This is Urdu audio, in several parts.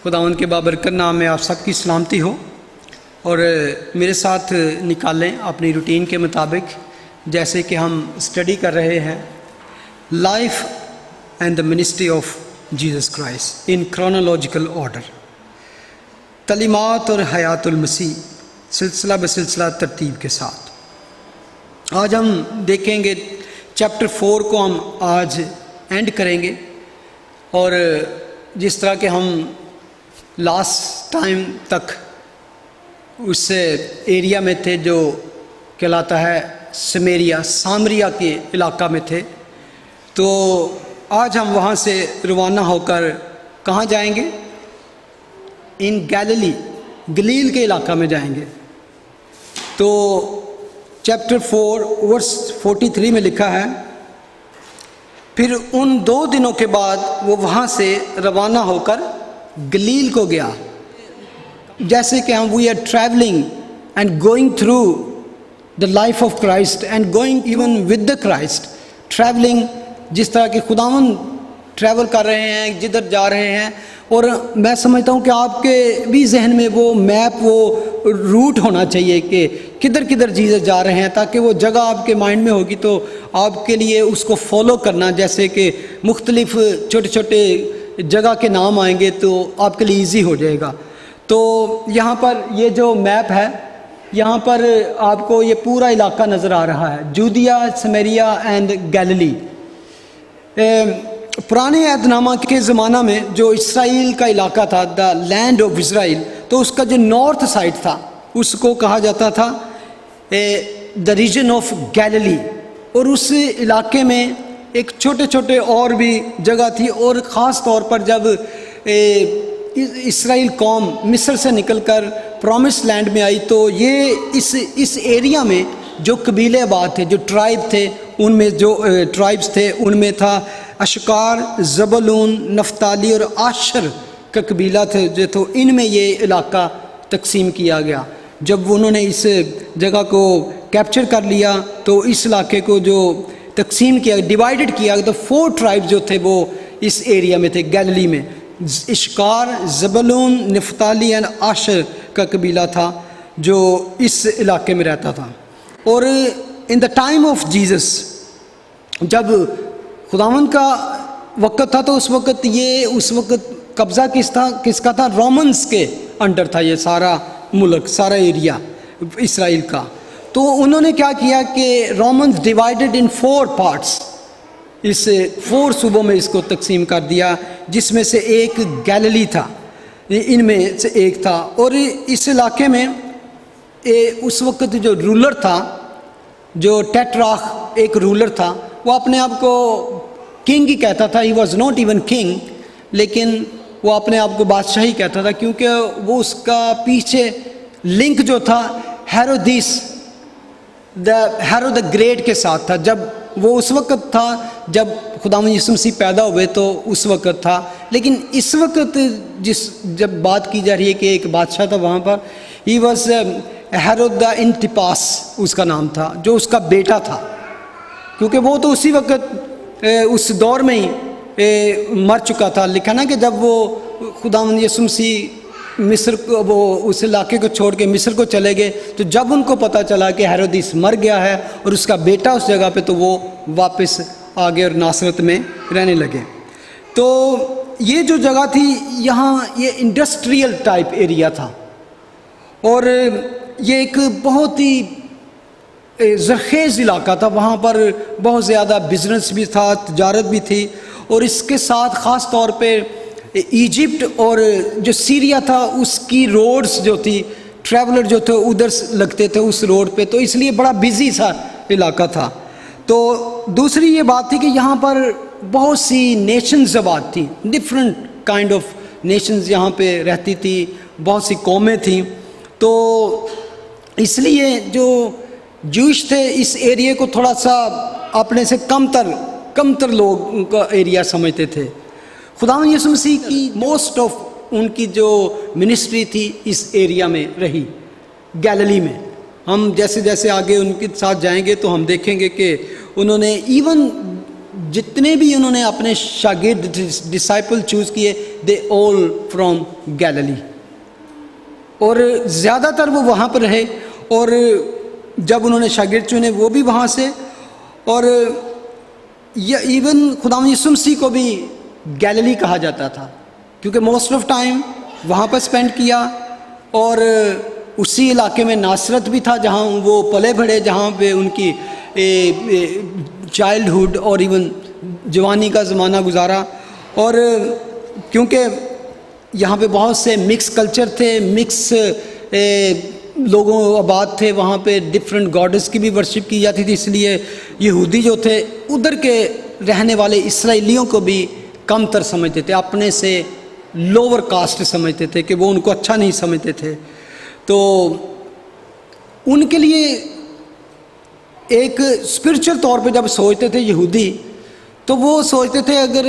خداوند کے بابرکت نام میں آپ سب کی سلامتی ہو، اور میرے ساتھ نکالیں اپنی روٹین کے مطابق، جیسے کہ ہم اسٹڈی کر رہے ہیں life and the ministry of Jesus Christ in chronological order, تعلیمات اور حیات المسیح سلسلہ بسلسلہ ترتیب کے ساتھ۔ آج ہم دیکھیں گے چیپٹر 4 کو ہم آج اینڈ کریں گے، اور جس طرح کہ ہم لاسٹ ٹائم تک اس ایریا میں تھے جو کہلاتا ہے سامریا کے علاقہ میں تھے، تو آج ہم وہاں سے روانہ ہو کر کہاں جائیں گے؟ ان گلیل کے علاقہ میں جائیں گے۔ تو چیپٹر 4 ورس 43 میں لکھا ہے، پھر ان 2 دنوں کے بعد وہ وہاں سے روانہ ہو کر گلیل کو گیا۔ جیسے کہ ہم we are travelling and going through the life of Christ and going even with the Christ, travelling جس طرح کہ خداوند ٹریول کر رہے ہیں، جدھر جا رہے ہیں، اور میں سمجھتا ہوں کہ آپ کے بھی ذہن میں وہ میپ، وہ روٹ ہونا چاہیے کہ کدھر کدھر جیزس جا رہے ہیں، تاکہ وہ جگہ آپ کے مائنڈ میں ہوگی تو آپ کے لیے اس کو فالو کرنا، جیسے کہ مختلف چھوٹے چھوٹے جگہ کے نام آئیں گے تو آپ کے لیے ایزی ہو جائے گا۔ تو یہاں پر یہ جو میپ ہے، یہاں پر آپ کو یہ پورا علاقہ نظر آ رہا ہے، جودیا، سمیریا اینڈ گیلیلی۔ پرانے عہد نامہ کے زمانہ میں جو اسرائیل کا علاقہ تھا، دا لینڈ آف اسرائیل، تو اس کا جو نارتھ سائڈ تھا اس کو کہا جاتا تھا دا ریجن آف گیلیلی، اور اس علاقے میں ایک چھوٹے چھوٹے اور بھی جگہ تھی، اور خاص طور پر جب اسرائیل قوم مصر سے نکل کر پرومس لینڈ میں آئی تو یہ اس ایریا میں جو قبیلے آباد تھے، جو ٹرائب تھے، ان میں جو ٹرائبس تھے ان میں تھا اشکار، زبولون، نفتالی اور آشر کا قبیلہ تھے جو تو ان میں یہ علاقہ تقسیم کیا گیا۔ جب انہوں نے اس جگہ کو کیپچر کر لیا تو اس علاقے کو جو تقسیم کیا، ڈیوائیڈڈ کیا، تو 4 ٹرائب جو تھے وہ اس ایریا میں تھے، گیلیلی میں۔ اشکار، زبولون، نفتالی اور آشر کا قبیلہ تھا جو اس علاقے میں رہتا تھا۔ اور ان دا ٹائم آف جیزس، جب خداوند کا وقت تھا تو اس وقت قبضہ کس کا تھا؟ رومنز کے انڈر تھا یہ سارا ملک، سارا ایریا اسرائیل کا۔ تو انہوں نے کیا کیا کہ رومنز ڈیوائیڈڈ ان 4 پارٹس، اس 4 صوبوں میں اس کو تقسیم کر دیا، جس میں سے ایک گیلیلی تھا، ان میں سے ایک تھا۔ اور اس علاقے میں اس وقت جو رولر تھا، جو ٹیٹراخ ایک رولر تھا، وہ اپنے آپ کو کنگ ہی کہتا تھا، he was not even king, لیکن وہ اپنے آپ کو بادشاہ ہی کہتا تھا، کیونکہ وہ اس کا پیچھے لنک جو تھا ہیرودیس دا گریٹ کے ساتھ تھا۔ جب وہ اس وقت تھا جب خداوند یسوع مسیح پیدا ہوئے تو اس وقت تھا، لیکن اس وقت جب بات کی جا رہی ہے کہ ایک بادشاہ تھا وہاں پر، ہی واز ہیرود دا انٹپاس اس کا نام تھا، جو اس کا بیٹا تھا، کیونکہ وہ تو اسی وقت اس دور میں ہی مر چکا تھا۔ لکھا نا کہ جب وہ خداوند یسوع مسیح مصر کو، وہ اس علاقے کو چھوڑ کے مصر کو چلے گئے، تو جب ان کو پتہ چلا کہ ہیرودیس مر گیا ہے اور اس کا بیٹا اس جگہ پہ، تو وہ واپس آ گئے اور ناصرت میں رہنے لگے۔ تو یہ جو جگہ تھی، یہاں یہ انڈسٹریل ٹائپ ایریا تھا، اور یہ ایک بہت ہی زرخیز علاقہ تھا، وہاں پر بہت زیادہ بزنس بھی تھا، تجارت بھی تھی، اور اس کے ساتھ خاص طور پہ ایجپٹ اور جو سیریا تھا اس کی روڈز جو تھی، ٹریولر جو تھے ادھر لگتے تھے اس روڈ پہ، تو اس لیے بڑا بزی سا علاقہ تھا۔ تو دوسری یہ بات تھی کہ یہاں پر بہت سی نیشنز آباد تھیں، ڈفرینٹ کائنڈ آف نیشنز یہاں پہ رہتی تھی، بہت سی قومیں تھیں، تو اس لیے جو جوش تھے اس ایریے کو تھوڑا سا اپنے سے کمتر لوگ کا ایریا سمجھتے تھے۔ خداوند یسوع مسیح کی موسٹ آف ان کی جو منسٹری تھی اس ایریا میں رہی، گیلیلی میں۔ ہم جیسے جیسے آگے ان کے ساتھ جائیں گے تو ہم دیکھیں گے کہ انہوں نے ایون جتنے بھی انہوں نے اپنے شاگرد ڈسائپل چوز کیے دے آل فرام گیلیلی، اور زیادہ تر وہ وہاں پر رہے، اور جب انہوں نے شاگرد چنے وہ بھی وہاں سے، اور ایون خداوند یسوع مسیح کو بھی گیلیلی کہا جاتا تھا کیونکہ موسٹ آف ٹائم وہاں پر اسپینڈ کیا، اور اسی علاقے میں ناصرت بھی تھا جہاں وہ پلے بڑھے، جہاں پہ ان کی چائلڈہڈ اور ایون جوانی کا زمانہ گزارا، اور کیونکہ یہاں پہ بہت سے مکس کلچر تھے، مکس لوگوں آباد تھے، وہاں پہ ڈفرینٹ گاڈز کی بھی ورشپ کی جاتی تھی، اس لیے یہودی جو تھے ادھر کے رہنے والے اسرائیلیوں کو بھی کم تر سمجھتے تھے، اپنے سے لوور کاسٹ سمجھتے تھے کہ وہ ان کو اچھا نہیں سمجھتے تھے، تو ان کے لیے ایک اسپرچل طور پہ جب سوچتے تھے یہودی تو وہ سوچتے تھے اگر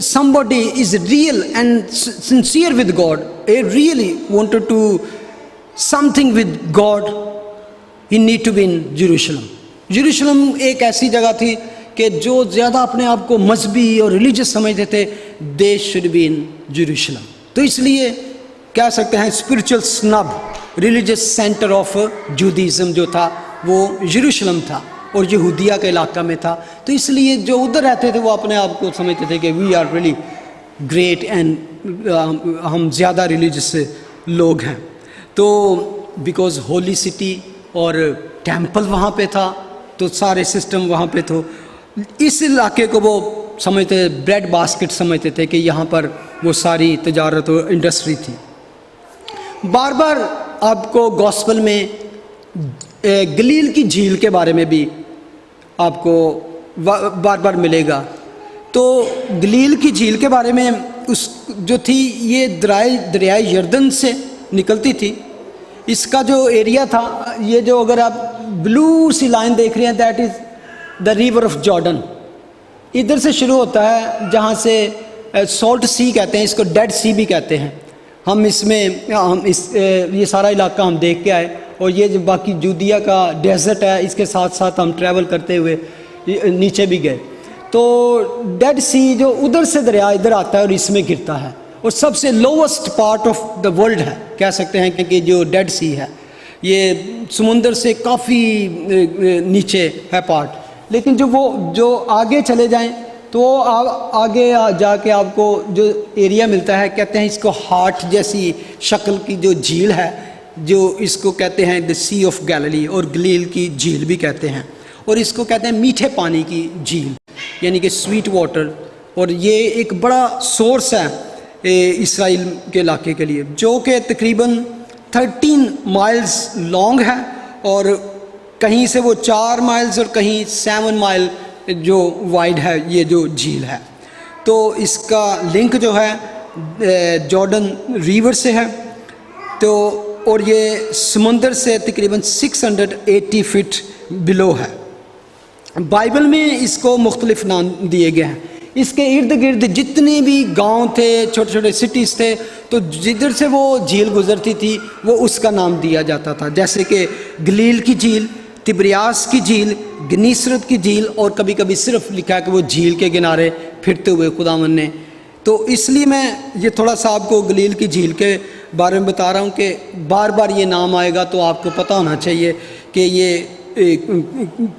somebody is real and sincere with God, really wanted to something with God, he need to be in Jerusalem. Jerusalem ایک ایسی جگہ تھی کہ جو زیادہ اپنے آپ کو مذہبی اور ریلیجس سمجھتے تھے they should be in Jerusalem. تو اس لیے کہہ سکتے ہیں اسپرچل سنب ریلیجس سینٹر آف جودیزم جو تھا وہ یروشلم تھا اور یہودیہ کے علاقہ میں تھا، تو اس لیے جو ادھر رہتے تھے وہ اپنے آپ کو سمجھتے تھے کہ we are really great and ہم زیادہ ریلیجس لوگ ہیں، تو بیکاز ہولی سٹی اور ٹیمپل وہاں پہ تھا تو سارے سسٹم وہاں پہ تھے، اس علاقے کو وہ سمجھتے بریڈ باسکٹ سمجھتے تھے کہ یہاں پر وہ ساری تجارت اور انڈسٹری تھی۔ بار بار آپ کو گوسپل میں گلیل کی جھیل کے بارے میں بھی آپ کو بار بار ملے گا، تو گلیل کی جھیل کے بارے میں اس جو تھی یہ دریائے یردن سے نکلتی تھی، اس کا جو ایریا تھا یہ جو اگر آپ بلو سی لائن دیکھ رہے ہیں that is the river of Jordan, ادھر سے شروع ہوتا ہے جہاں سے سالٹ سی کہتے ہیں، اس کو ڈیڈ سی بھی کہتے ہیں، ہم اس میں یہ سارا علاقہ ہم دیکھ کے آئے، اور یہ جو باقی جودیہ کا ڈیزرٹ ہے اس کے ساتھ ساتھ ہم ٹریول کرتے ہوئے نیچے بھی گئے، تو ڈیڈ سی جو ادھر سے دریا ادھر آتا ہے اور اس میں گرتا ہے، اور سب سے لووسٹ پارٹ آف دا ورلڈ ہے کہہ سکتے ہیں کہ جو ڈیڈ سی ہے یہ سمندر سے کافی نیچے ہے پارٹ، لیکن جو آگے چلے جائیں تو آگے جا کے آپ کو جو ایریا ملتا ہے کہتے ہیں اس کو ہارٹ جیسی شکل کی جو جھیل ہے، جو اس کو کہتے ہیں دا سی آف گیلیلی، اور گلیل کی جھیل بھی کہتے ہیں، اور اس کو کہتے ہیں میٹھے پانی کی جھیل یعنی کہ سویٹ واٹر، اور یہ ایک بڑا سورس ہے اسرائیل کے علاقے کے لیے جو کہ تقریباً 13 مائلز لانگ ہے، اور کہیں سے وہ 4 مائلز اور کہیں 7 مائل جو وائڈ ہے یہ جو جھیل ہے، تو اس کا لنک جو ہے جارڈن ریور سے ہے، تو اور یہ سمندر سے تقریباً 680 فٹ بلو ہے۔ بائبل میں اس کو مختلف نام دیے گئے ہیں، اس کے ارد گرد جتنے بھی گاؤں تھے چھوٹے چھوٹے سٹیز تھے تو جدھر سے وہ جھیل گزرتی تھی وہ اس کا نام دیا جاتا تھا، جیسے کہ گلیل کی جھیل، تبریاس کی جھیل، گنیسرت کی جھیل، اور کبھی کبھی صرف لکھا ہے کہ وہ جھیل کے کنارے پھرتے ہوئے خداوند نے، تو اس لیے میں یہ تھوڑا سا آپ کو گلیل کی جھیل کے بارے میں بتا رہا ہوں کہ بار بار یہ نام آئے گا تو آپ کو پتہ ہونا چاہیے کہ یہ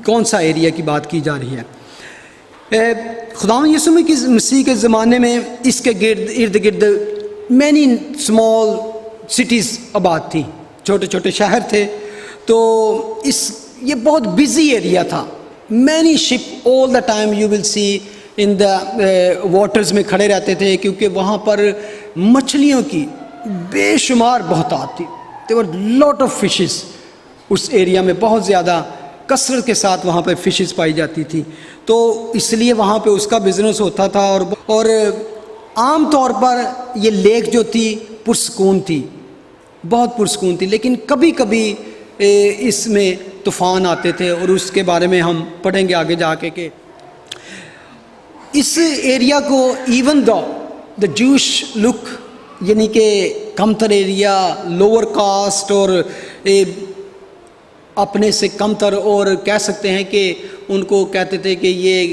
کون سا ایریا کی بات کی جا رہی ہے۔ خداوند یسوع مسیح کے زمانے میں اس کے ارد گرد مینی اسمال سٹیز آباد تھی، چھوٹے چھوٹے شہر تھے، تو یہ بہت بزی ایریا تھا، many ship all the time you will see in the waters میں کھڑے رہتے تھے، کیونکہ وہاں پر مچھلیوں کی بے شمار بہتات تھی، there were lot of fishes، اس ایریا میں بہت زیادہ کثرت کے ساتھ وہاں پہ فشز پائی جاتی تھی، تو اس لیے وہاں پہ اس کا بزنس ہوتا تھا، اور عام طور پر یہ لیک جو تھی پرسکون تھی، بہت پرسکون تھی، لیکن کبھی کبھی اس میں طوفان آتے تھے، اور اس کے بارے میں ہم پڑھیں گے آگے جا کے کہ اس ایریا کو ایون دا جوش لک یعنی کہ کمتر ایریا، لوور کاسٹ اور اپنے سے کم تر، اور کہہ سکتے ہیں کہ ان کو کہتے تھے کہ یہ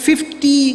50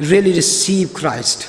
really receive Christ.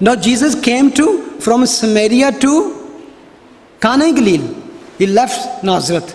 Now Jesus came from Samaria to Cana Galilee. He left Nazareth.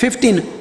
15,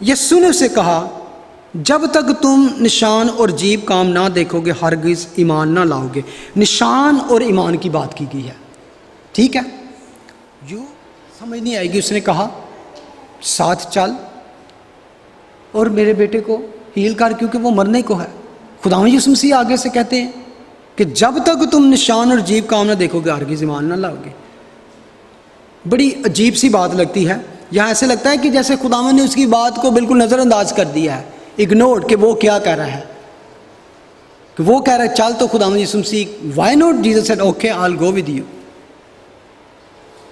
یسوع نے اسے کہا جب تک تم نشان اور عجیب کام نہ دیکھو گے ہرگز ایمان نہ لاؤ گے۔ نشان اور ایمان کی بات کی گئی ہے، ٹھیک ہے، جو سمجھ نہیں آئے گی اس نے کہا ساتھ چل اور میرے بیٹے کو ہیل کر، کیونکہ وہ مرنے کو ہے۔ خداوند یسوع مسیح آگے سے کہتے ہیں کہ جب تک تم نشان اور عجیب کام نہ دیکھو گے ہرگز ایمان نہ لاؤ گے۔ بڑی عجیب سی بات لگتی ہے، یہاں ایسے لگتا ہے کہ جیسے خداوند نے اس کی بات کو بالکل نظر انداز کر دیا ہے، اگنورڈ، کہ وہ کیا کہہ رہا ہے، کہ وہ کہہ رہا ہے چل، تو خداوند یسوع مسیح why not, Jesus said okay I will go with you.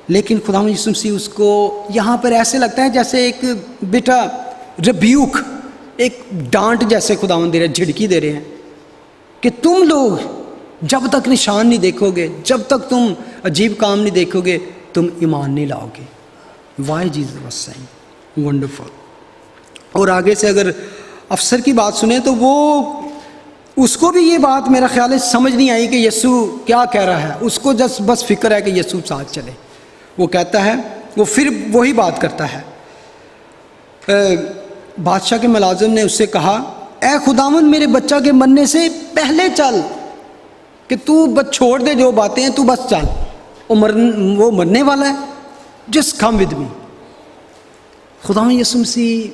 لیکن خداوند یسوع مسیح اس کو یہاں پر ایسے لگتا ہے جیسے ایک بیٹا ریبیوک، ایک ڈانٹ جیسے خداوند دے رہے، جھڑکی دے رہے ہیں کہ تم لوگ جب تک نشان نہیں دیکھو گے، جب تک تم عجیب کام نہیں دیکھو گے، تم ایمان نہیں لاؤ گے۔ Why Jesus was seeing wonderful. اور آگے سے اگر افسر کی بات سنیں تو وہ اس کو بھی یہ بات میرا خیال ہے سمجھ نہیں آئی کہ یسوع کیا کہہ رہا ہے، اس کو بس فکر ہے کہ یسوع ساتھ چلے۔ وہ کہتا ہے، وہ پھر وہی بات کرتا ہے۔ بادشاہ کے ملازم نے اس سے کہا اے خداوند میرے بچہ کے مرنے سے پہلے چل، کہ تو بس چھوڑ دے جو باتیں ہیں، تو بس چل، وہ مرنے والا ہے، جسٹ کم ود می۔ خداوند یسوع مسیح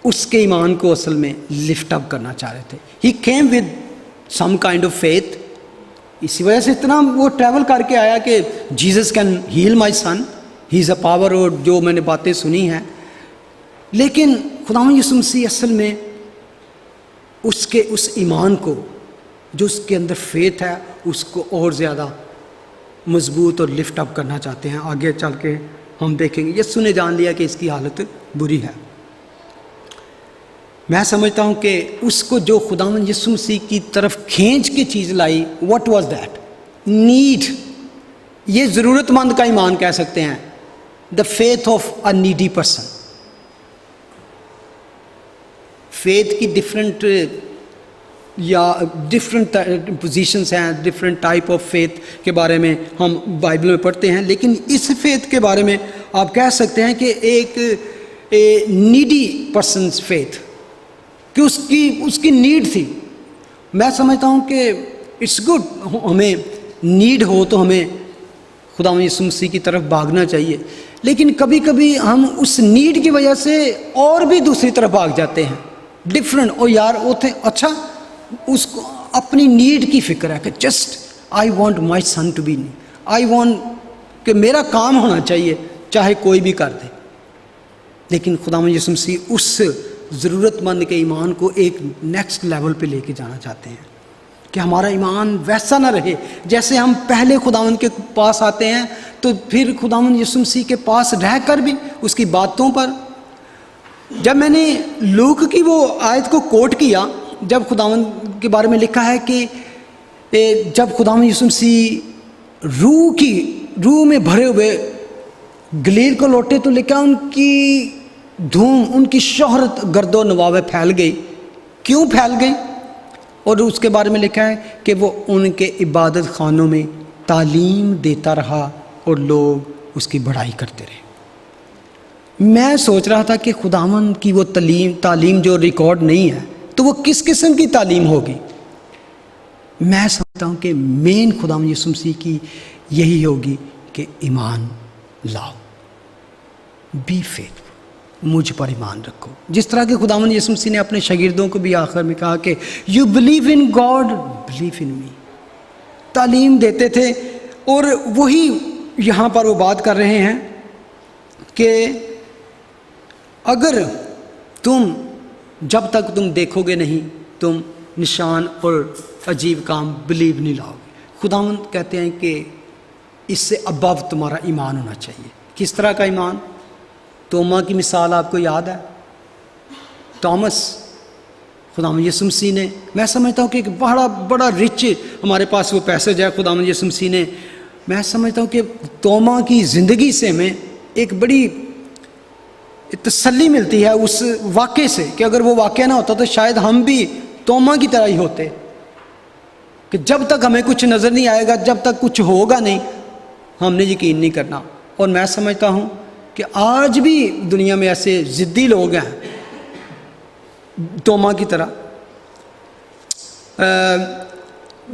اس کے ایمان کو اصل میں لفٹ اپ کرنا چاہ رہے تھے۔ He came with some kind of faith, اسی وجہ سے اتنا وہ ٹریول کر کے آیا کہ Jesus can heal my son, he is a power, اور جو میں نے باتیں سنی ہیں۔ لیکن خداوند یسوع مسیح اصل میں اس ایمان کو جو اس کے اندر فیتھ ہے اس کو اور زیادہ مضبوط اور لفٹ اپ کرنا چاہتے ہیں۔ آگے چل کے ہم دیکھیں گے یسوع نے جان لیا کہ اس کی حالت بری ہے۔ میں سمجھتا ہوں کہ اس کو جو خداوند یسوع مسیح کی طرف کھینچ کے چیز لائی، واٹ واز دیٹ؟ نیڈ۔ یہ ضرورت مند کا ایمان کہہ سکتے ہیں، the faith of a needy person. Faith کی ڈفرینٹ پوزیشنس ہیں، ڈفرینٹ ٹائپ آف فیتھ کے بارے میں ہم بائبل میں پڑھتے ہیں، لیکن اس فیتھ کے بارے میں آپ کہہ سکتے ہیں کہ ایک نیڈی پرسنز فیتھ، کہ اس کی نیڈ تھی۔ میں سمجھتا ہوں کہ اٹس گڈ، ہمیں نیڈ ہو تو ہمیں خداوند یسوع مسیح کی طرف بھاگنا چاہیے، لیکن کبھی کبھی ہم اس نیڈ کی وجہ سے اور بھی دوسری طرف بھاگ جاتے ہیں، ڈفرینٹ۔ اور یار وہ تھے اچھا، اس کو اپنی نیڈ کی فکر ہے کہ just I want my son to be, I want کہ میرا کام ہونا چاہیے چاہے کوئی بھی کر دے۔ لیکن خداوند یسوع مسیح اس ضرورت مند کے ایمان کو ایک نیکسٹ لیول پہ لے کے جانا چاہتے ہیں کہ ہمارا ایمان ویسا نہ رہے جیسے ہم پہلے خداوند کے پاس آتے ہیں تو پھر خداوند یسوع مسیح کے پاس رہ کر بھی اس کی باتوں پر۔ جب میں نے لوک کی وہ آیت کو کوٹ کیا، جب خداوند کے بارے میں لکھا ہے کہ جب خداوند یسوع مسیح روح میں بھرے ہوئے گلیل کو لوٹے تو لکھا ان کی دھوم، ان کی شہرت گرد و نواح میں پھیل گئی۔ کیوں پھیل گئی؟ اور اس کے بارے میں لکھا ہے کہ وہ ان کے عبادت خانوں میں تعلیم دیتا رہا اور لوگ اس کی بڑائی کرتے رہے۔ میں سوچ رہا تھا کہ خداوند کی وہ تعلیم جو ریکارڈ نہیں ہے تو وہ کس قسم کی تعلیم ہوگی؟ میں سمجھتا ہوں کہ مین خداوند یسوع مسیح کی یہی ہوگی کہ ایمان لاؤ، بی فیتھ، مجھ پر ایمان رکھو۔ جس طرح کہ خداوند یسوع مسیح نے اپنے شاگردوں کو بھی آخر میں کہا کہ you believe in God believe in me, تعلیم دیتے تھے۔ اور وہی یہاں پر وہ بات کر رہے ہیں کہ اگر جب تک تم دیکھو گے نہیں تم نشان اور عجیب کام بلیو نہیں لاؤ گے۔ خداوند کہتے ہیں کہ اس سے ابو تمہارا ایمان ہونا چاہیے۔ کس طرح کا ایمان؟ توما کی مثال آپ کو یاد ہے، تومس، خداوند یسوع مسیح نے، میں سمجھتا ہوں کہ ایک بڑا رچ ہمارے پاس وہ پیسج ہے خداوند یسوع مسیح نے۔ میں سمجھتا ہوں کہ توما کی زندگی سے ہمیں ایک بڑی تسلی ملتی ہے اس واقعے سے کہ اگر وہ واقعہ نہ ہوتا تو شاید ہم بھی توما کی طرح ہی ہوتے، کہ جب تک ہمیں کچھ نظر نہیں آئے گا، جب تک کچھ ہوگا نہیں، ہم نے یقین نہیں کرنا۔ اور میں سمجھتا ہوں کہ آج بھی دنیا میں ایسے ضدی لوگ ہیں توما کی طرح.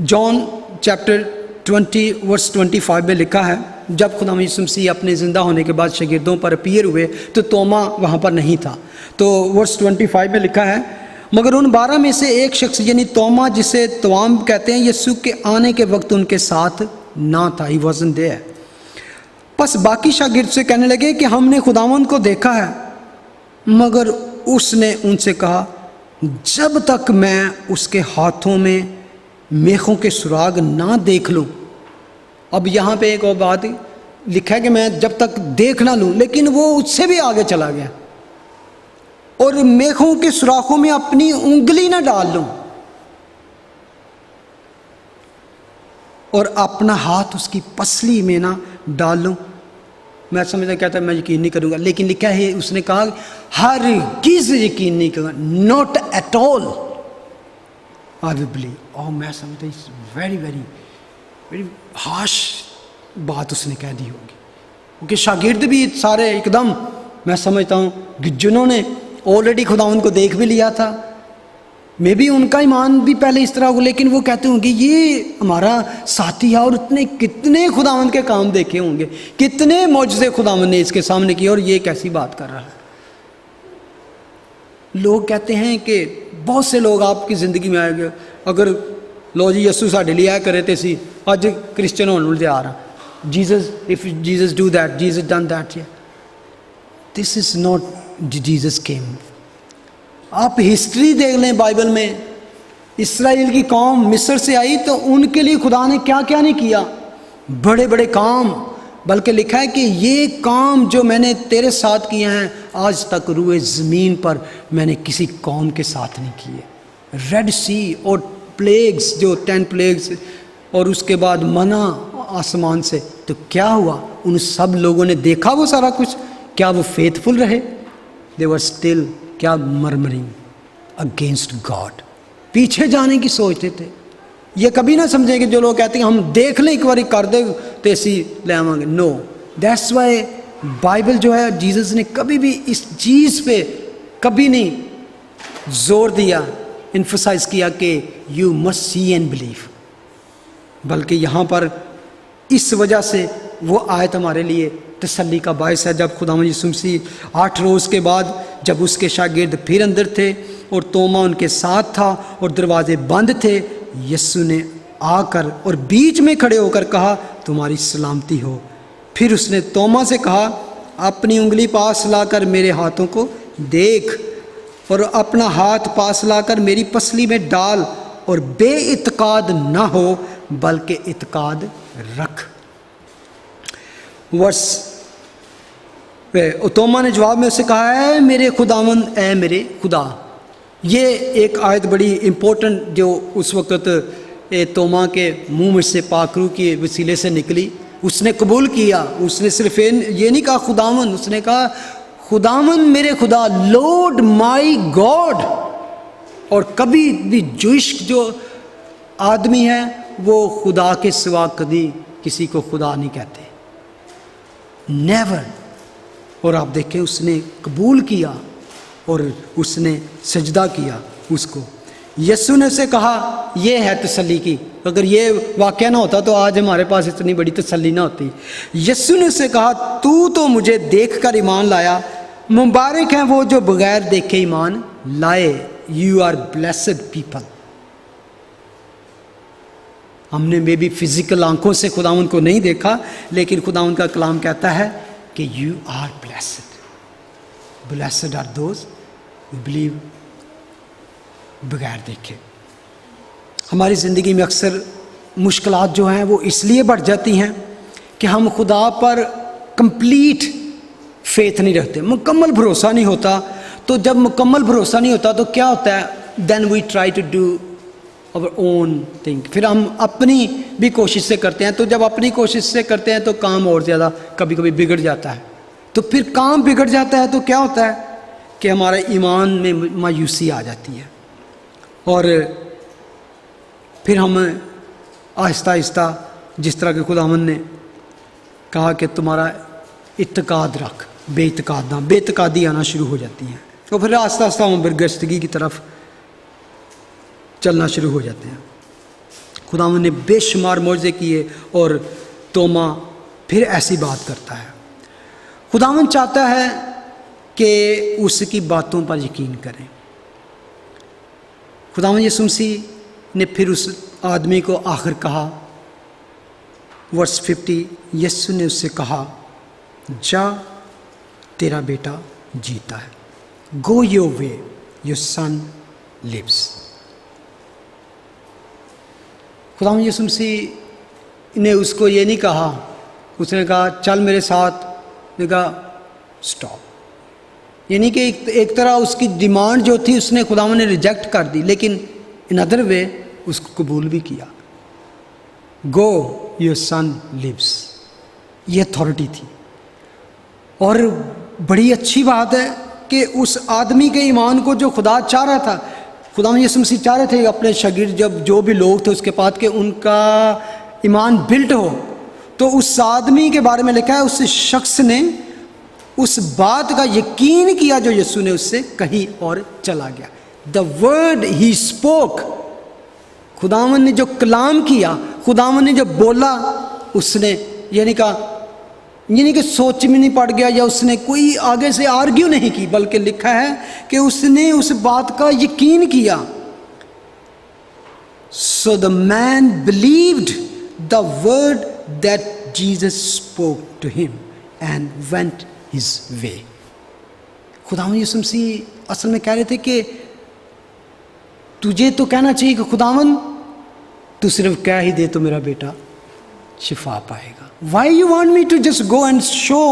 جان چیپٹر 20 ورس 25 میں لکھا ہے جب خدا یسوع مسیح اپنے زندہ ہونے کے بعد شاگردوں پر اپیئر ہوئے تو توما وہاں پر نہیں تھا. تو ورس 25 میں لکھا ہے مگر ان 12 میں سے ایک شخص یعنی توما جسے توام کہتے ہیں یسوع کے آنے کے وقت ان کے ساتھ نہ تھا. He wasn't there. پس باقی شاگرد سے کہنے لگے کہ ہم نے خداوند کو دیکھا ہے. مگر اس نے ان سے کہا جب تک میں اس کے ہاتھوں میں میخوں کے سراغ نہ دیکھ لوں. اب یہاں پہ ایک اور بات لکھا ہے کہ میں جب تک دیکھ نہ لوں, لیکن وہ اس سے بھی آگے چلا گیا اور میخوں کے سوراخوں میں اپنی انگلی نہ ڈال لوں اور اپنا ہاتھ اس کی پسلی میں نہ ڈال لوں. میں سمجھتا کہتا میں یقین نہیں کروں گا, لیکن لکھا ہے اس نے کہا ہرگز یقین نہیں کروں گا, not at all I will believe. اور میں سمجھتا ویری ویری ویری ہارش بات اس نے کہہ دی ہوگی, کیونکہ شاگرد بھی سارے ایک دم میں سمجھتا ہوں کہ جنہوں نے آلریڈی خداوند کو دیکھ بھی لیا تھا, میں بھی ان کا ایمان بھی پہلے اس طرح ہو, لیکن وہ کہتے ہوں گے یہ ہمارا ساتھی ہے اور کتنے خداوند کے کام دیکھے ہوں گے, کتنے معجزے خداوند نے اس کے سامنے کیے اور یہ کیسی بات کر رہا ہے. لوگ کہتے ہیں کہ بہت سے لوگ آپ کی زندگی میں آئے گے اگر لو جی یسوع ساڈے لیے آیا کرے تے سی اج کرسچن ہونے والے تیار ہیں. Jesus if Jesus do that Jesus done that. This is not Jesus came. آپ ہسٹری دیکھ لیں بائبل میں, اسرائیل کی قوم مصر سے آئی تو ان کے لیے خدا نے کیا کیا نہیں کیا, بڑے بڑے کام. بلکہ لکھا ہے کہ یہ کام جو میں نے تیرے ساتھ کیے ہیں آج تک روئے زمین پر میں نے کسی قوم کے ساتھ نہیں کیے. ریڈ سی اور پلیگز جو 10 پلیگز اور اس کے بعد منع آسمان سے, تو کیا ہوا ان سب لوگوں نے دیکھا وہ سارا کچھ, کیا وہ فیتھ فل رہے؟ دے ور اسٹل کیا مرمرنگ اگینسٹ گاڈ, پیچھے جانے کی سوچتے تھے. یہ کبھی نہ سمجھیں کہ جو لوگ کہتے ہیں ہم دیکھ لیں ایک بار کر دے تو ایسی لے آواں گے. نو, دیٹس وائی بائبل جو ہے جیزس نے کبھی بھی اس چیز پہ کبھی نہیں زور دیا, انفسائز کیا کہ you must see and believe, بلکہ یہاں پر اس وجہ سے وہ آیت ہمارے لیے تسلی کا باعث ہے. جب خداوند یسوع مسیح 8 روز کے بعد جب اس کے شاگرد پھر اندر تھے اور توما ان کے ساتھ تھا اور دروازے بند تھے, یسوع نے آ کر اور بیچ میں کھڑے ہو کر کہا تمہاری سلامتی ہو. پھر اس نے توما سے کہا اپنی انگلی پاس لا کر میرے ہاتھوں کو دیکھ اور اپنا ہاتھ پاس لا کر میری پسلی میں ڈال اور بے اعتقاد نہ ہو بلکہ اعتقاد رکھ. ورس توما نے جواب میں اسے کہا اے میرے خداوند, اے میرے خدا. یہ ایک آیت بڑی امپورٹنٹ جو اس وقت توما کے منہ میں سے پاک روح کے وسیلے سے نکلی. اس نے قبول کیا, اس نے صرف یہ نہیں کہا خداوند, اس نے کہا خداوند میرے خدا, لارڈ مائی گاڈ. اور کبھی بھی جوئش جو آدمی ہے وہ خدا کے سوا کبھی کسی کو خدا نہیں کہتے, نیور. اور آپ دیکھیں اس نے قبول کیا اور اس نے سجدہ کیا اس کو. یسوع نے اسے کہا یہ ہے تسلی کی, اگر یہ واقعہ نہ ہوتا تو آج ہمارے پاس اتنی بڑی تسلی نہ ہوتی. یسوع نے اسے کہا تو مجھے دیکھ کر ایمان لایا, مبارک ہیں وہ جو بغیر دیکھے ایمان لائے. You are blessed people. ہم نے مے بی فزیکل آنکھوں سے خداوند کو نہیں دیکھا, لیکن خداوند کا کلام کہتا ہے کہ you are blessed. Blessed are those who believe بغیر دیکھے. ہماری زندگی میں اکثر مشکلات جو ہیں وہ اس لیے بڑھ جاتی ہیں کہ ہم خدا پر کمپلیٹ فیتھ نہیں رکھتے, مکمل بھروسہ نہیں ہوتا. تو جب مکمل بھروسہ نہیں ہوتا تو کیا ہوتا ہے, then we try to do our own thing. پھر ہم اپنی بھی کوشش سے کرتے ہیں, تو جب اپنی کوشش سے کرتے ہیں تو کام اور زیادہ کبھی کبھی بگڑ جاتا ہے. تو پھر کام بگڑ جاتا ہے تو کیا ہوتا ہے کہ ہمارے ایمان میں مایوسی آ جاتی ہے, اور پھر ہم آہستہ آہستہ جس طرح کہ خداوند نے کہا کہ تمہارا اعتقاد رکھ, بے اعتقادی آنا شروع ہو جاتی ہیں، اور پھر آہستہ آہستہ ہم برگشتگی کی طرف چلنا شروع ہو جاتے ہیں۔ خداوند نے بے شمار معجزے کیے اور توما پھر ایسی بات کرتا ہے۔ خداوند چاہتا ہے کہ اس کی باتوں پر یقین کریں۔ خداوند یسوع مسیح نے پھر اس آدمی کو آخر کہا، ورس 50، یسوع نے اس سے کہا، جا تیرا بیٹا جیتا ہے، go your way, your son lives. خداوند یسوع مسیح نے اس کو یہ نہیں کہا، اس نے کہا چل میرے ساتھ، نے کہا اسٹاپ، یعنی کہ ایک طرح اس کی ڈیمانڈ جو تھی اس نے خداوند نے ریجیکٹ کر دی، لیکن ان ادر وے اس کو قبول بھی کیا۔ گو یور سن لیوز، یہ اتھارٹی تھی۔ اور بڑی اچھی بات ہے کہ اس آدمی کے ایمان کو جو خدا چاہ رہا تھا، خداوند یسوع مسیح چاہ رہے تھے اپنے شاگرد جو بھی لوگ تھے اس کے پاس کہ ان کا ایمان بلٹ ہو، تو اس آدمی کے بارے میں لکھا ہے اس شخص نے اس بات کا یقین کیا جو یسوع نے اس سے کہی اور چلا گیا۔ دا ورڈ ہی اسپوک، خداوند نے جو کلام کیا، خداوند نے جو بولا، اس نے یعنی کہ سوچ میں نہیں پڑ گیا یا اس نے کوئی آگے سے آرگیو نہیں کی، بلکہ لکھا ہے کہ اس نے اس بات کا یقین کیا۔ So the man believed the word that Jesus spoke to him and went his way۔ خداوند یسوع مسیح اصل میں کہہ رہے تھے کہ تجھے تو کہنا چاہیے کہ خداوند تو صرف کہہ ہی دے تو میرا بیٹا شفا پائے گا۔ Why you want me to just go and show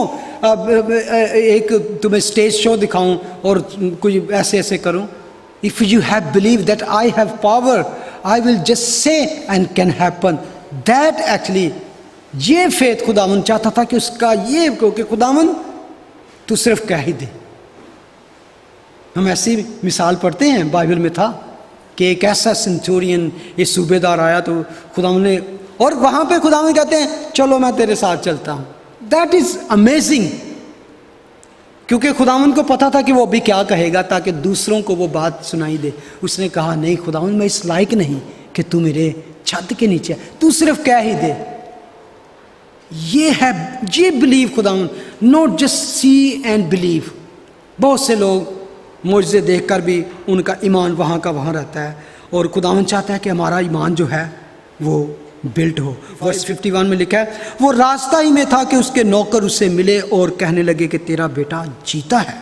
ایک تمہیں اسٹیج شو دکھاؤں اور کوئی ایسے کروں؟ If you have believed that I have power, I will just say and can happen. That actually یہ فیتھ خداوند چاہتا تھا کہ اس کا یہ کہ خداوند تو صرف کہہ ہی دے۔ ہم ایسی مثال پڑھتے ہیں، بائبل میں تھا کہ ایک ایسا سینچورین، یہ صوبے دار آیا تو خداوند نے، اور وہاں پہ خداوند کہتے ہیں چلو میں تیرے ساتھ چلتا ہوں۔ دیٹ از امیزنگ، کیونکہ خداوند کو پتا تھا کہ وہ ابھی کیا کہے گا تاکہ دوسروں کو وہ بات سنائی دے۔ اس نے کہا نہیں خداوند میں اس لائق نہیں کہ تو میرے چھت کے نیچے، تو صرف کہہ ہی دے۔ یہ بلیو خداوند، not just see and believe. بہت سے لوگ معجزے دیکھ کر بھی ان کا ایمان وہاں کا وہاں رہتا ہے، اور خداوند چاہتا ہے کہ ہمارا ایمان جو ہے وہ بلٹ ہو۔ ورس 51 میں لکھا ہے، وہ راستہ ہی میں تھا کہ اس کے نوکر اسے ملے اور کہنے لگے کہ تیرا بیٹا جیتا ہے۔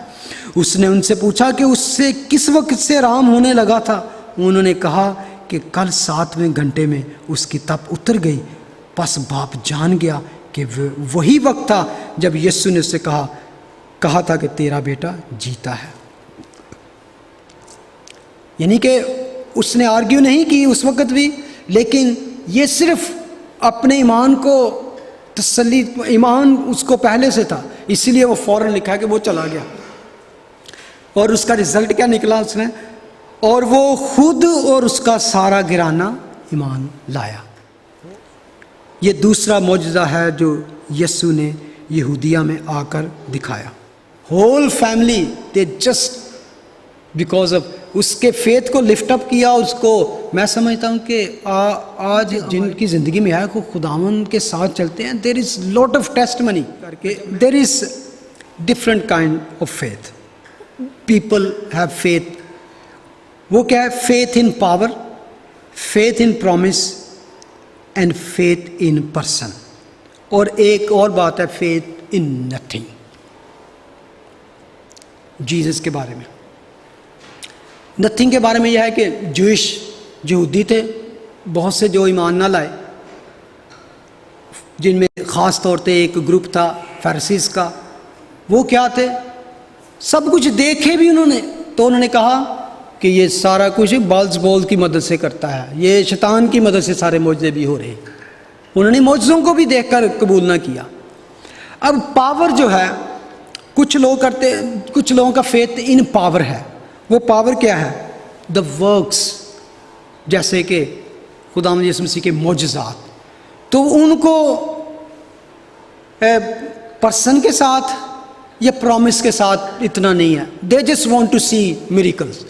اس نے ان سے پوچھا کہ اس سے کس وقت سے آرام ہونے لگا تھا؟ انہوں نے کہا کہ کل 7ویں گھنٹے میں اس کی تپ اتر گئی۔ پس باپ جان گیا کہ وہی وقت تھا جب یسوع نے اس سے کہا تھا کہ تیرا بیٹا جیتا ہے۔ یعنی کہ اس نے آرگیو نہیں کی اس وقت بھی، لیکن یہ صرف اپنے ایمان کو تسلی، ایمان اس کو پہلے سے تھا، اسی لیے وہ فوراً لکھا کہ وہ چلا گیا۔ اور اس کا رزلٹ کیا نکلا اس نے؟ اور وہ خود اور اس کا سارا گھرانہ ایمان لایا۔ یہ دوسرا معجزہ ہے جو یسوع نے یہودیہ میں آ کر دکھایا۔ Whole family they just because of اس کے فیتھ کو لفٹ اپ کیا۔ اس کو میں سمجھتا ہوں کہ آج جن کی زندگی میں ہے کو خداوند کے ساتھ چلتے ہیں، دیر از لاٹ آف ٹیسٹ منی کر کے، there is different kind of faith. People have faith, وہ کیا ہے؟ Faith in power, faith in promise and faith in person, اور ایک اور بات ہے فیتھ ان نتھنگ۔ جیزس کے بارے میں، نتھنگ کے بارے میں یہ ہے کہ یہودی تھے بہت سے جو ایمان نہ لائے، جن میں خاص طور پہ ایک گروپ تھا فارسیز کا۔ وہ کیا تھے؟ سب کچھ دیکھے بھی انہوں نے، تو انہوں نے کہا کہ یہ سارا کچھ بال کی مدد سے کرتا ہے، یہ شیطان کی مدد سے سارے معجزے بھی ہو رہے ہیں۔ انہوں نے معجزوں کو بھی دیکھ کر قبول نہ کیا۔ اب پاور جو ہے، کچھ لوگوں کا فیتھ ان پاور ہے۔ وہ پاور کیا ہے؟ دا ورکس، جیسے کہ خداوند یسوع مسیح کے معجزات۔ تو ان کو پرسن کے ساتھ یہ پرومس کے ساتھ اتنا نہیں ہے. They just want to see miracles.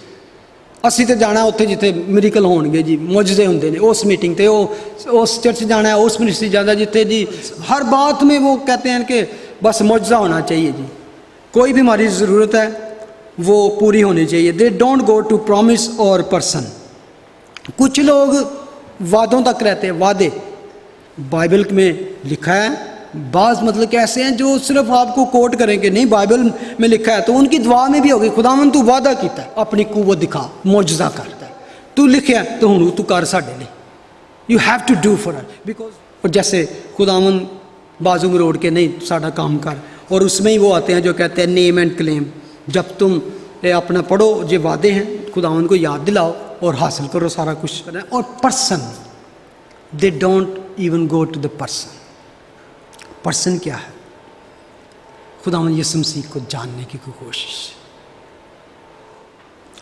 ਅਸੀਂ ਤੇ ਜਾਣਾ ਉੱਥੇ ਜਿੱਥੇ ਮਿਰੇਕਲ ਹੋਣਗੇ ਜੀ, ਮੁਜਜ਼ੇ ਹੁੰਦੇ ਨੇ, ਉਸ ਮੀਟਿੰਗ ਤੇ ਉਸ ਚਰਚ ਜਾਣਾ ہے, اس منسٹری جانا جتنے جی ہر بات میں وہ کہتے ہیں کہ بس معجزہ ہونا چاہیے جی, کوئی بھی ہماری ضرورت ہے وہ پوری ہونی چاہیے. They don't go to promise اور پرسن. کچھ لوگ وعدوں تک رہتے ہیں, وعدے بائبل میں لکھا ہے. بعض مطلب کہ ایسے ہیں جو صرف آپ کو کوٹ کریں کہ نہیں بائبل میں لکھا ہے, تو ان کی دعا میں بھی ہوگی خداوند تو وعدہ کیتا ہے, اپنی قوت دکھا, معجزہ کرتا ہے, تو لکھیا تو ہن تو کر ساڈے لئی, you have to do for us because. اور جیسے خداوند بازو میں روڑ کے نہیں ساڈا کام کر, اور اس میں ہی وہ آتے ہیں جو کہتے ہیں نیم اینڈ کلیم. جب تم اپنا پڑھو جو وعدے ہیں خداوند کو یاد دلاؤ اور حاصل کرو سارا کچھ. اور person they don't even go to the person. Person کیا ہے؟ خداوند یسوع مسیح کو جاننے کی کوشش.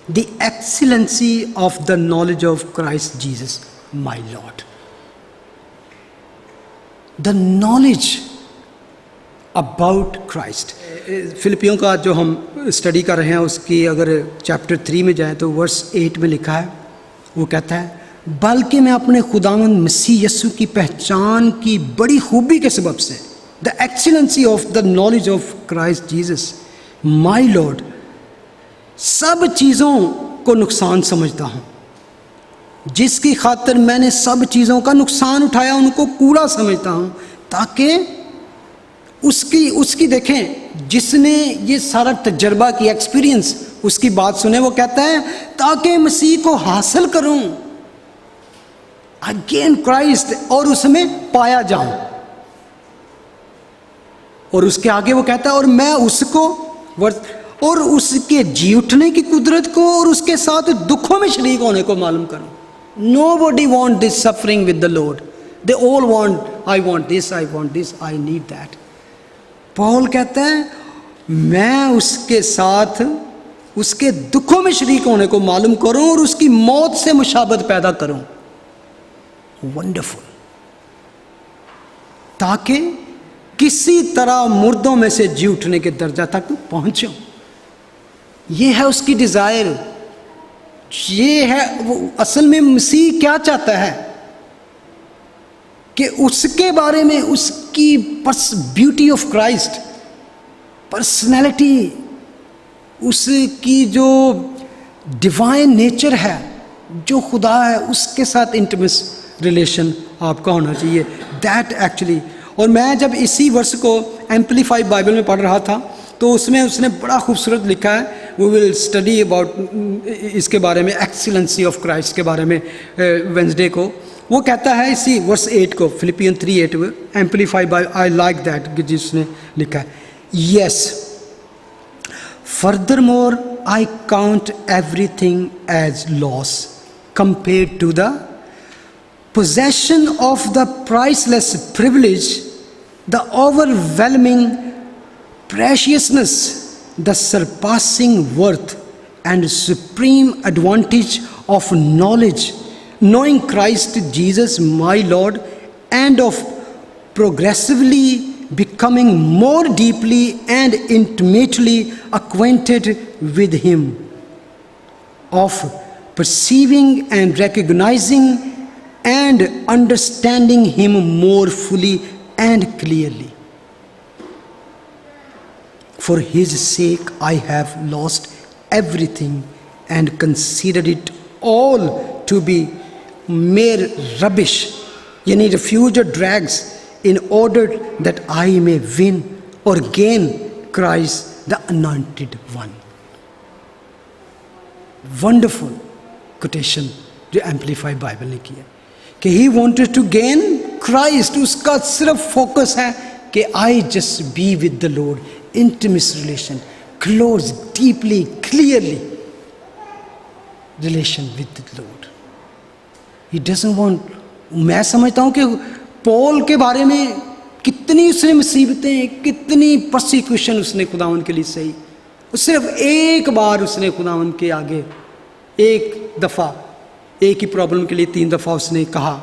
The excellency of the knowledge of Christ Jesus my Lord. The knowledge about Christ. فلپیوں کا جو ہم اسٹڈی کر رہے ہیں اس کی اگر چیپٹر 3 میں جائیں تو ورس 8 میں لکھا ہے, وہ کہتا ہے بلکہ میں اپنے خداوند مسیح یسوع کی پہچان کی بڑی خوبی کے سبب سے, the excellency of the knowledge of Christ Jesus my Lord, سب چیزوں کو نقصان سمجھتا ہوں جس کی خاطر میں نے سب چیزوں کا نقصان اٹھایا, ان کو کوڑا سمجھتا ہوں, تاکہ اس کی دیکھیں جس نے یہ سارا تجربہ کی ایکسپیرینس اس کی بات سنے, وہ کہتا ہے تاکہ مسیح کو حاصل کروں, اگین کرائسٹ, اور اس میں پایا جاؤں. اور اس کے آگے وہ کہتا ہے اور میں اس کو اور اس کے جی اٹھنے کی قدرت کو اور اس کے ساتھ دکھوں میں شریک ہونے کو معلوم کروں. Nobody want this suffering with the Lord. They all want, I want this, I want this, I need that. پال کہتا ہے میں اس کے ساتھ اس کے دکھوں میں شریک ہونے کو معلوم کروں اور اس کی موت سے مشابہت پیدا کروں. ونڈرفل. تاکہ کسی طرح مردوں میں سے جی اٹھنے کے درجہ تک پہنچوں. یہ ہے اس کی ڈیزائر. یہ ہے وہ اصل میں مسیح کیا چاہتا ہے کہ اس کے بارے میں اس کی بیوٹی آف کرائسٹ, پرسنالٹی, اس کی جو ڈیوائن نیچر ہے, جو خدا ہے, اس کے ساتھ انٹیمیس ریلیشن آپ کا ہونا چاہیے. That actually. اور میں جب اسی ورس کو ایمپلیفائی بائبل میں پڑھ رہا تھا تو اس میں اس نے بڑا خوبصورت لکھا ہے. وی ول اسٹڈی اباؤٹ اس کے بارے میں, ایکسیلنسی آف کرائسٹ کے بارے میں وینسڈے کو. وہ کہتا ہے اسی ورس 8 کو, فلپین 3:8 میں amplify by, I like that جس نے لکھا ہے. Yes furthermore I count everything as loss compared to the possession of the priceless privilege, the overwhelming preciousness, the surpassing worth and supreme advantage of knowledge, knowing Christ Jesus my Lord, and of progressively becoming more deeply and intimately acquainted with Him, of perceiving and recognizing and understanding Him more fully and clearly. For His sake I have lost everything and considered it all to be mere rubbish, yani refuge or drags, in order that I may win or gain Christ the Anointed One. Wonderful quotation جو ایمپلیفائی بائبل نے کیا کہ he wanted to gain Christ. اس کا صرف فوکس ہے کہ I just be with the Lord, intimate relation, close, deeply, clearly relation with the Lord. He doesn't want. میں سمجھتا ہوں کہ پال کے بارے میں کتنی اس نے مصیبتیں, کتنی پرسیکیوشن اس نے خداوند کے لیے سہی. صرف ایک بار اس نے خداوند کے آگے ایک دفعہ ایک ہی پرابلم کے لیے 3 دفعہ اس نے کہا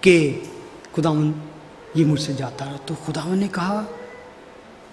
کہ خداوند یہ مجھ سے جاتا رہا. تو خداوند نے کہا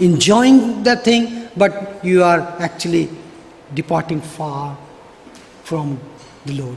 enjoying that thing, but you are actually departing far from the Lord.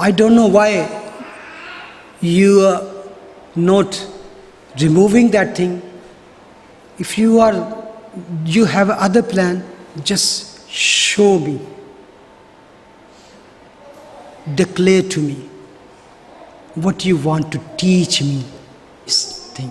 I don't know why you are not removing that thing. If you have other plan, just show me. Declare to me what you want to teach me. This thing.